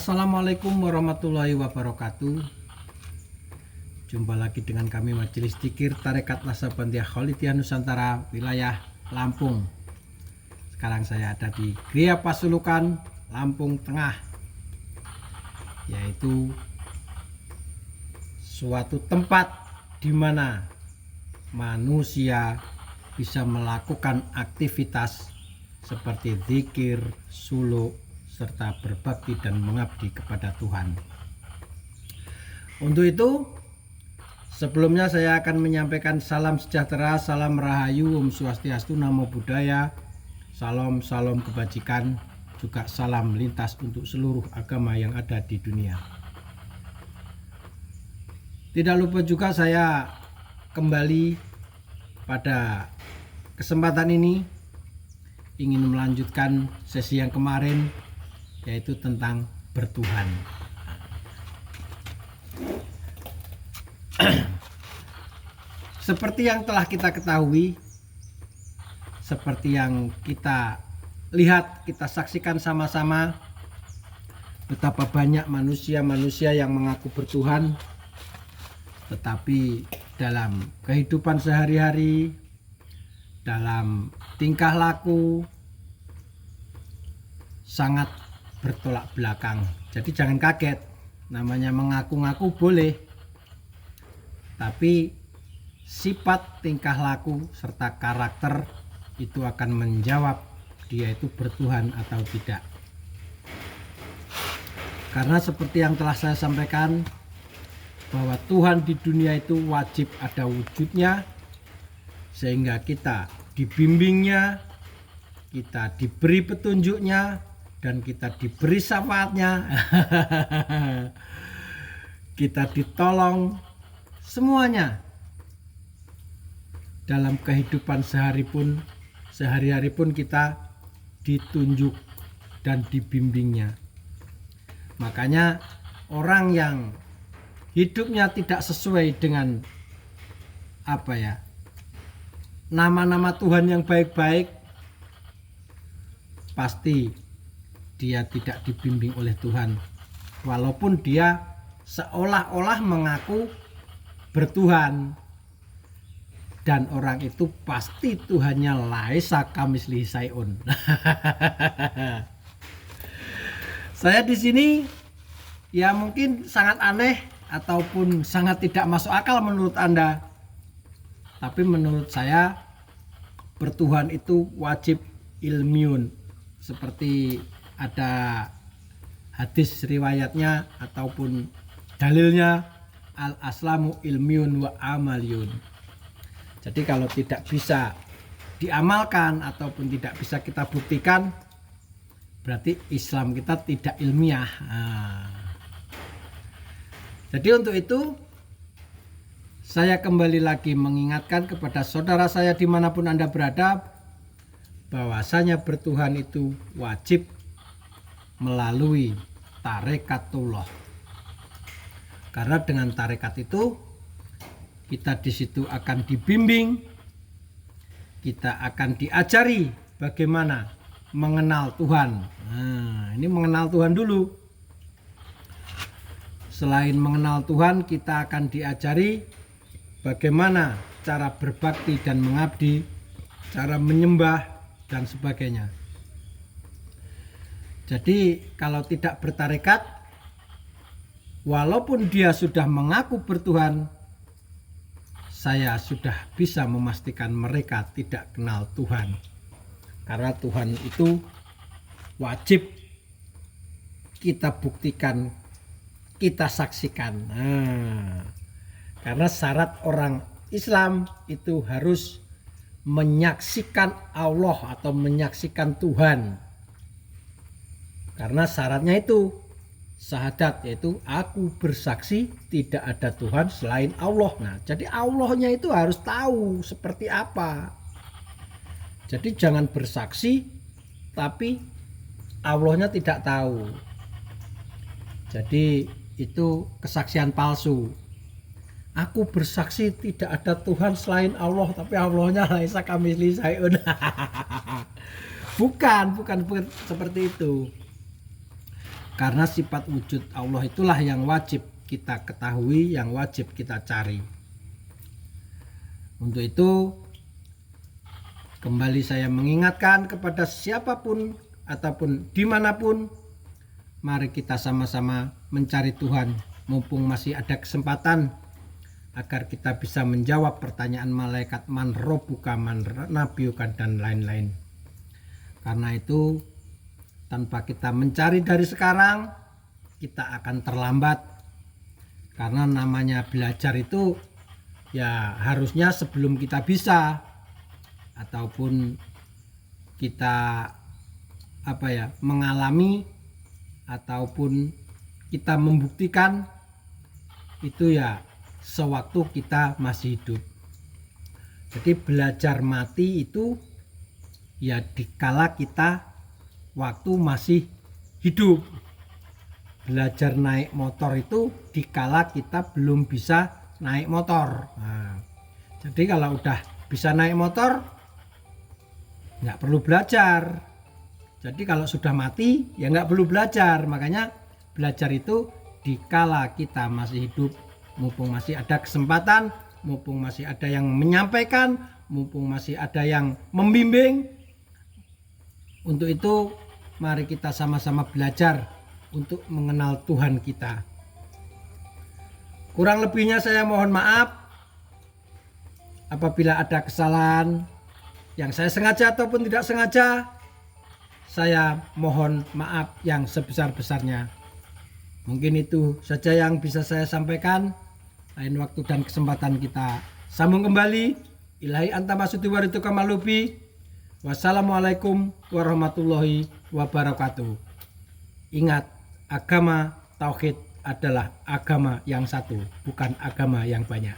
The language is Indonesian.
Assalamualaikum warahmatullahi wabarakatuh. Jumpa lagi dengan kami Majelis Dzikir Tarekat Naksabandiyah Kholidiyah Nusantara wilayah Lampung. Sekarang saya ada di Gria Pasulukan, Lampung Tengah, yaitu suatu tempat di mana manusia bisa melakukan aktivitas seperti zikir, suluk, serta berbakti dan mengabdi kepada Tuhan. Untuk itu, sebelumnya saya akan menyampaikan salam sejahtera, salam rahayu, Om Swastiastu, Namo Buddhaya, salam kebajikan, juga salam lintas untuk seluruh agama yang ada di dunia. Tidak lupa juga saya kembali pada kesempatan ini ingin melanjutkan sesi yang kemarin, yaitu tentang bertuhan. Seperti yang telah kita ketahui, seperti yang kita lihat, kita saksikan sama-sama, betapa banyak manusia-manusia yang mengaku bertuhan, tetapi dalam kehidupan sehari-hari, dalam tingkah laku, sangat bertolak belakang. Jadi jangan kaget, namanya mengaku-ngaku boleh, tapi sifat, tingkah laku, serta karakter itu akan menjawab dia itu bertuhan atau tidak. Karena seperti yang telah saya sampaikan, bahwa Tuhan di dunia itu wajib ada wujudnya, sehingga kita dibimbingnya, kita diberi petunjuknya, dan kita diberi syafaatnya. Kita ditolong semuanya dalam kehidupan sehari-hari pun kita ditunjuk dan dibimbingnya. Makanya orang yang hidupnya tidak sesuai dengan nama-nama Tuhan yang baik-baik, pasti dia tidak dibimbing oleh Tuhan, walaupun dia seolah-olah mengaku bertuhan, dan orang itu pasti Tuhannya laisa kamitslihi syai'un. Saya di sini ya mungkin sangat aneh ataupun sangat tidak masuk akal menurut Anda, tapi menurut saya bertuhan itu wajib ilmiun, seperti ada hadis riwayatnya ataupun dalilnya, al aslamu ilmiun wa amaliyun. Jadi kalau tidak bisa diamalkan ataupun tidak bisa kita buktikan, berarti Islam kita tidak ilmiah. Jadi untuk itu saya kembali lagi mengingatkan kepada saudara saya dimanapun Anda berada, bahwasanya bertuhan itu wajib melalui tarekatullah. Karena dengan tarekat itu kita di situ akan dibimbing, kita akan diajari bagaimana mengenal Tuhan. Ini mengenal Tuhan dulu. Selain mengenal Tuhan, kita akan diajari bagaimana cara berbakti dan mengabdi, cara menyembah dan sebagainya. Jadi kalau tidak bertarekat, walaupun dia sudah mengaku bertuhan, saya sudah bisa memastikan mereka tidak kenal Tuhan. Karena Tuhan itu wajib kita buktikan, kita saksikan. Karena syarat orang Islam itu harus menyaksikan Allah atau menyaksikan Tuhan. Karena syaratnya itu syahadat, yaitu aku bersaksi tidak ada Tuhan selain Allah. Nah, jadi Allahnya itu harus tahu seperti apa. Jadi jangan bersaksi tapi Allahnya tidak tahu. Jadi itu kesaksian palsu. Aku bersaksi tidak ada Tuhan selain Allah, tapi Allahnya laisa kamitslihi syai'un. Bukan seperti itu. Karena sifat wujud Allah itulah yang wajib kita ketahui, yang wajib kita cari. Untuk itu, kembali saya mengingatkan kepada siapapun ataupun dimanapun, mari kita sama-sama mencari Tuhan mumpung masih ada kesempatan, agar kita bisa menjawab pertanyaan malaikat man robuka, man nabiuka, dan lain-lain. Karena itu, tanpa kita mencari dari sekarang, kita akan terlambat. Karena namanya belajar itu ya harusnya sebelum kita bisa, ataupun kita mengalami, ataupun kita membuktikan, itu ya sewaktu kita masih hidup. Jadi belajar mati itu ya dikala kita waktu masih hidup. Belajar naik motor itu dikala kita belum bisa naik motor. Nah, jadi kalau udah bisa naik motor nggak perlu belajar. Jadi kalau sudah mati ya nggak perlu belajar. Makanya belajar itu dikala kita masih hidup, mumpung masih ada kesempatan, mumpung masih ada yang menyampaikan, mumpung masih ada yang membimbing. Untuk itu mari kita sama-sama belajar untuk mengenal Tuhan kita. Kurang lebihnya saya mohon maaf apabila ada kesalahan yang saya sengaja ataupun tidak sengaja. Saya mohon maaf yang sebesar-besarnya. Mungkin itu saja yang bisa saya sampaikan. Lain waktu dan kesempatan kita sambung kembali. Ilahi anta masudi waritu kamalubi. Wassalamualaikum warahmatullahi wabarakatuh. Ingat, agama tauhid adalah agama yang satu, bukan agama yang banyak.